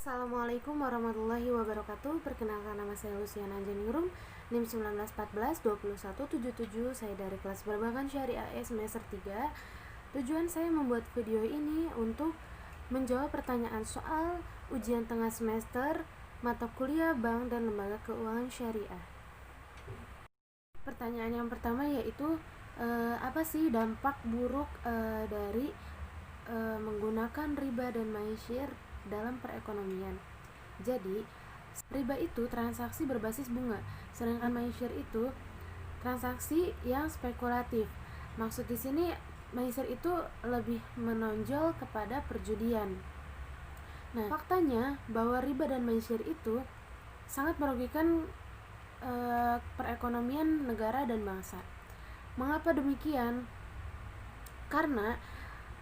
Assalamualaikum warahmatullahi wabarakatuh. Perkenalkan, nama saya Luciana Anjaningrum, NIM 1914-2177. Saya dari kelas Perbankan Syariah semester 3. Tujuan saya membuat video ini untuk menjawab pertanyaan soal ujian tengah semester mata kuliah Bank dan Lembaga Keuangan Syariah. Pertanyaan yang pertama yaitu apa sih dampak buruk dari menggunakan riba dan maisir dalam perekonomian. Jadi, riba itu transaksi berbasis bunga, sedangkan maisir itu transaksi yang spekulatif. Maksud di sini maisir itu lebih menonjol kepada perjudian. Nah, faktanya bahwa riba dan maisir itu sangat merugikan perekonomian negara dan bangsa. Mengapa demikian? Karena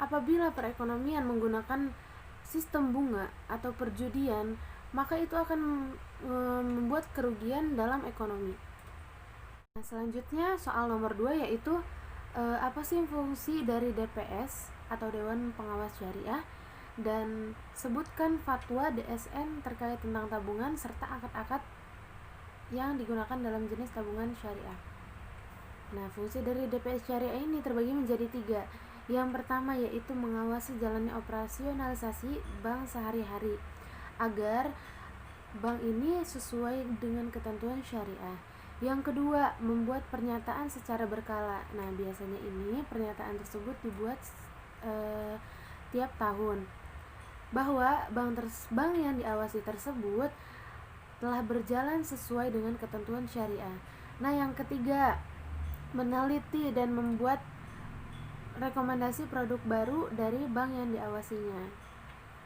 apabila perekonomian menggunakan sistem bunga atau perjudian, maka itu akan membuat kerugian dalam ekonomi. Nah, selanjutnya soal nomor 2 yaitu apa sih fungsi dari DPS atau Dewan Pengawas Syariah, dan sebutkan fatwa DSN terkait tentang tabungan serta akad-akad yang digunakan dalam jenis tabungan syariah. Nah, fungsi dari DPS Syariah ini terbagi menjadi 3. Yang pertama yaitu mengawasi jalannya operasionalisasi bank sehari-hari agar bank ini sesuai dengan ketentuan syariah. Yang kedua, membuat pernyataan secara berkala. Nah, biasanya ini pernyataan tersebut dibuat tiap tahun bahwa bank yang diawasi tersebut telah berjalan sesuai dengan ketentuan syariah. Nah, yang ketiga, meneliti dan membuat rekomendasi produk baru dari bank yang diawasinya.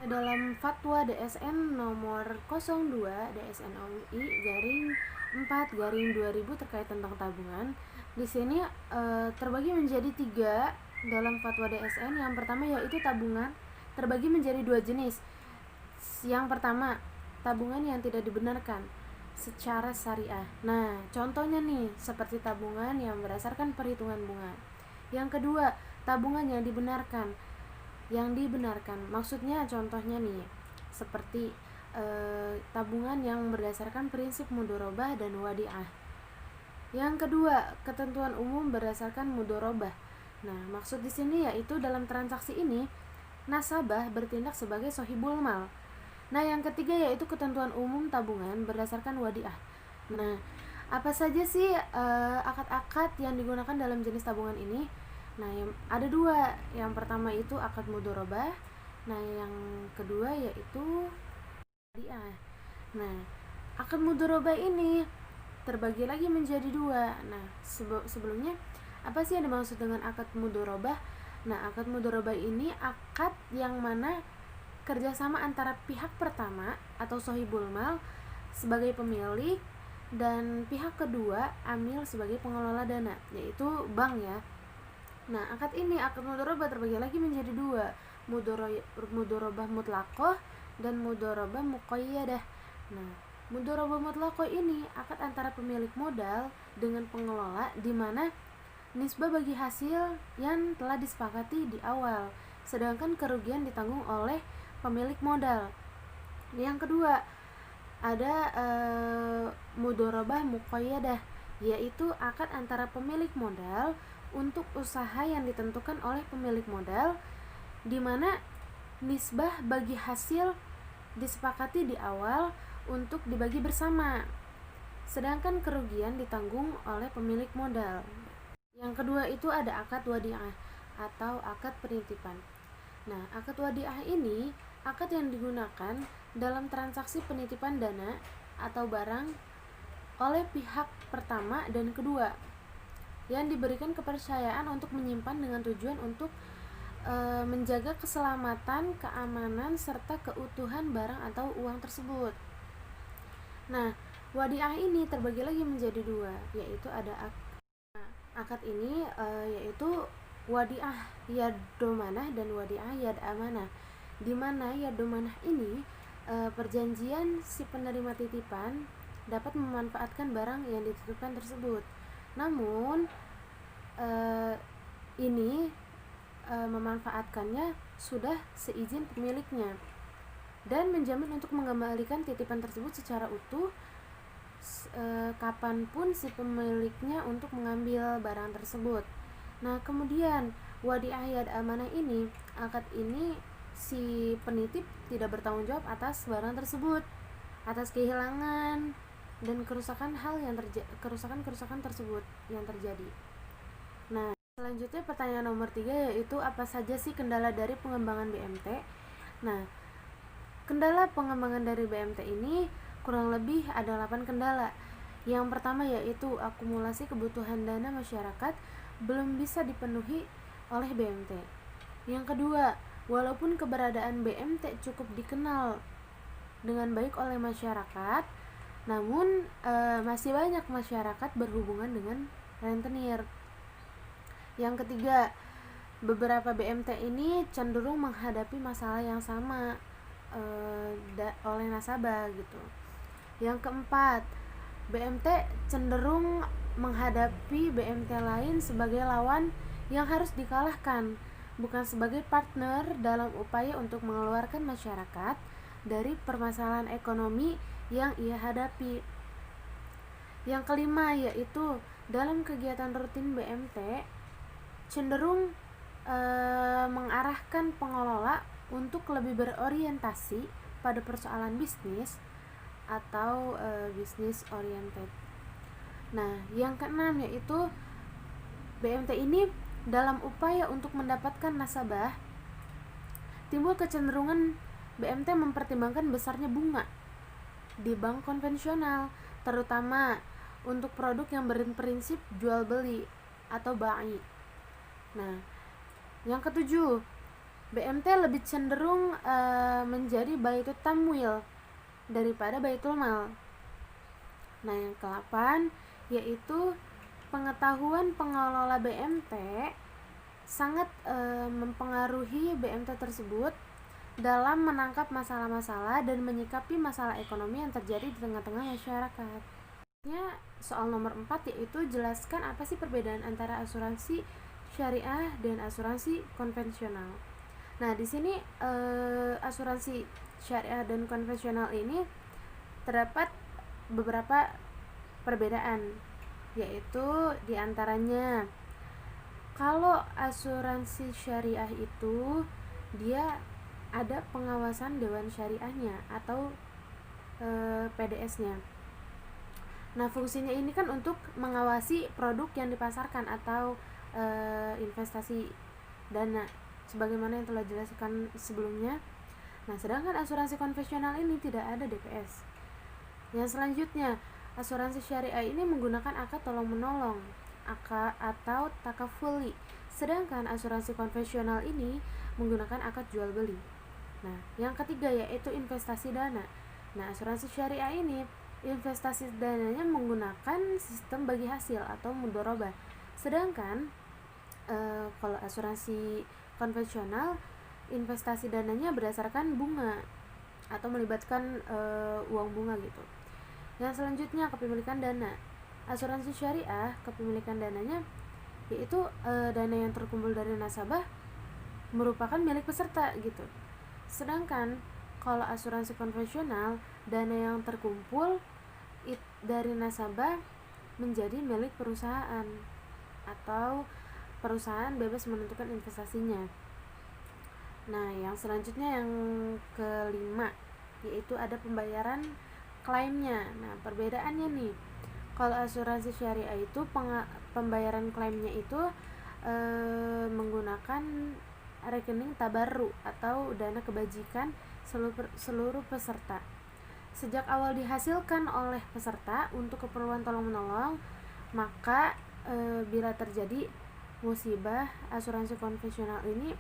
Dalam fatwa DSN nomor 02 DSN UI garing 4 garing 2000 terkait tentang tabungan, di sini terbagi menjadi 3 dalam fatwa DSN. Yang pertama yaitu tabungan terbagi menjadi 2 jenis. Yang pertama, tabungan yang tidak dibenarkan secara syariah. Nah, contohnya nih seperti tabungan yang berdasarkan perhitungan bunga. Yang kedua, tabungan yang dibenarkan. Maksudnya contohnya nih seperti tabungan yang berdasarkan prinsip mudharabah dan wadiah. Yang kedua, ketentuan umum berdasarkan mudharabah. Nah, maksud di sini yaitu dalam transaksi ini nasabah bertindak sebagai sohibul mal. Nah, yang ketiga yaitu ketentuan umum tabungan berdasarkan wadiah. Nah, apa saja sih akad-akad yang digunakan dalam jenis tabungan ini? Nah, ada 2. Yang pertama itu akad mudharabah. Nah, yang kedua yaitu wadiah. Nah, akad mudharabah ini terbagi lagi menjadi 2. Nah, sebelumnya apa sih yang dimaksud dengan akad mudharabah? Nah, akad mudharabah ini akad yang mana kerjasama antara pihak pertama atau sohibul mal sebagai pemilik dan pihak kedua amil sebagai pengelola dana, yaitu bank ya. Nah, akad mudharabah terbagi lagi menjadi 2, mudharabah mutlaqah dan mudharabah muqayyadah. Nah, mudharabah mutlaqah ini akad antara pemilik modal dengan pengelola di mana nisbah bagi hasil yang telah disepakati di awal, sedangkan kerugian ditanggung oleh pemilik modal. Yang kedua, ada mudharabah muqayyadah, yaitu akad antara pemilik modal untuk usaha yang ditentukan oleh pemilik modal di mana nisbah bagi hasil disepakati di awal untuk dibagi bersama, sedangkan kerugian ditanggung oleh pemilik modal. Yang kedua itu ada akad wadiah atau akad penitipan. Nah, akad wadiah ini akad yang digunakan dalam transaksi penitipan dana atau barang oleh pihak pertama dan kedua yang diberikan kepercayaan untuk menyimpan dengan tujuan untuk menjaga keselamatan, keamanan, serta keutuhan barang atau uang tersebut. Nah, wadiah ini terbagi lagi menjadi 2, yaitu ada akad ini yaitu wadiah yad domanah dan wadiah yad amanah, di mana yad domanah ini perjanjian si penerima titipan dapat memanfaatkan barang yang dititipkan tersebut, namun ini memanfaatkannya sudah seizin pemiliknya. dan menjamin untuk mengembalikan titipan tersebut secara utuh kapanpun si pemiliknya untuk mengambil barang tersebut. Nah, kemudian wadi ahyad amanah ini, akad ini si penitip tidak bertanggung jawab atas barang tersebut, atas kehilangan dan kerusakan kerusakan tersebut yang terjadi. Nah, selanjutnya pertanyaan nomor 3 yaitu apa saja sih kendala dari pengembangan BMT? Nah, kendala pengembangan dari BMT ini kurang lebih ada 8 kendala. Yang pertama yaitu akumulasi kebutuhan dana masyarakat belum bisa dipenuhi oleh BMT. Yang kedua, walaupun keberadaan BMT cukup dikenal dengan baik oleh masyarakat, namun masih banyak masyarakat berhubungan dengan rentenir. Yang ketiga, beberapa BMT ini cenderung menghadapi masalah yang sama oleh nasabah gitu. Yang keempat, BMT cenderung menghadapi BMT lain sebagai lawan yang harus dikalahkan, bukan sebagai partner dalam upaya untuk mengeluarkan masyarakat dari permasalahan ekonomi yang ia hadapi. Yang kelima yaitu dalam kegiatan rutin BMT cenderung mengarahkan pengelola untuk lebih berorientasi pada persoalan bisnis atau business oriented. Nah, yang keenam yaitu BMT ini dalam upaya untuk mendapatkan nasabah, timbul kecenderungan BMT mempertimbangkan besarnya bunga di bank konvensional, terutama untuk produk yang berprinsip jual beli atau ba'i. Nah, yang ketujuh, BMT lebih cenderung menjadi baitul tamwil daripada baitul mal. Nah, yang ke-8 yaitu pengetahuan pengelola BMT sangat mempengaruhi BMT tersebut dalam menangkap masalah-masalah dan menyikapi masalah ekonomi yang terjadi di tengah-tengah masyarakat. Soal nomor 4 yaitu jelaskan apa sih perbedaan antara asuransi syariah dan asuransi konvensional. Nah, di sini asuransi syariah dan konvensional ini terdapat beberapa perbedaan, yaitu diantaranya kalau asuransi syariah itu dia ada pengawasan dewan syariahnya atau PDS-nya. Nah, fungsinya ini kan untuk mengawasi produk yang dipasarkan atau investasi dana sebagaimana yang telah dijelaskan sebelumnya. Nah, sedangkan asuransi konvensional ini tidak ada DPS. Yang selanjutnya, asuransi syariah ini menggunakan akad tolong-menolong atau takafuli, sedangkan asuransi konvensional ini menggunakan akad jual beli. Nah, yang ketiga yaitu investasi dana. Nah, asuransi syariah ini investasi dananya menggunakan sistem bagi hasil atau mudharabah. Sedangkan kalau asuransi konvensional investasi dananya berdasarkan bunga atau melibatkan uang bunga gitu. Yang selanjutnya kepemilikan dana. Asuransi syariah kepemilikan dananya yaitu dana yang terkumpul dari nasabah merupakan milik peserta gitu. Sedangkan kalau asuransi konvensional dana yang terkumpul dari nasabah menjadi milik perusahaan atau perusahaan bebas menentukan investasinya. Nah, yang selanjutnya yang kelima yaitu ada pembayaran klaimnya. Nah, perbedaannya nih, kalau asuransi syariah itu pembayaran klaimnya itu menggunakan rekening tabarru atau dana kebajikan seluruh peserta sejak awal dihasilkan oleh peserta untuk keperluan tolong-menolong. Maka bila terjadi musibah, asuransi konvensional ini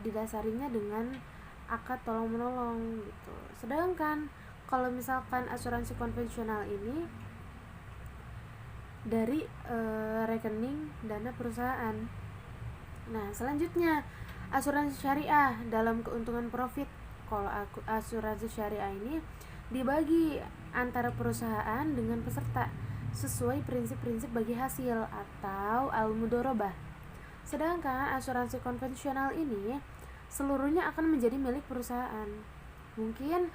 didasarinya dengan akad tolong-menolong gitu. Sedangkan kalau misalkan asuransi konvensional ini dari rekening dana perusahaan. Nah, selanjutnya asuransi syariah dalam keuntungan profit. Kalau asuransi syariah ini dibagi antara perusahaan dengan peserta sesuai prinsip-prinsip bagi hasil atau al-mudharabah. Sedangkan asuransi konvensional ini seluruhnya akan menjadi milik perusahaan. Mungkin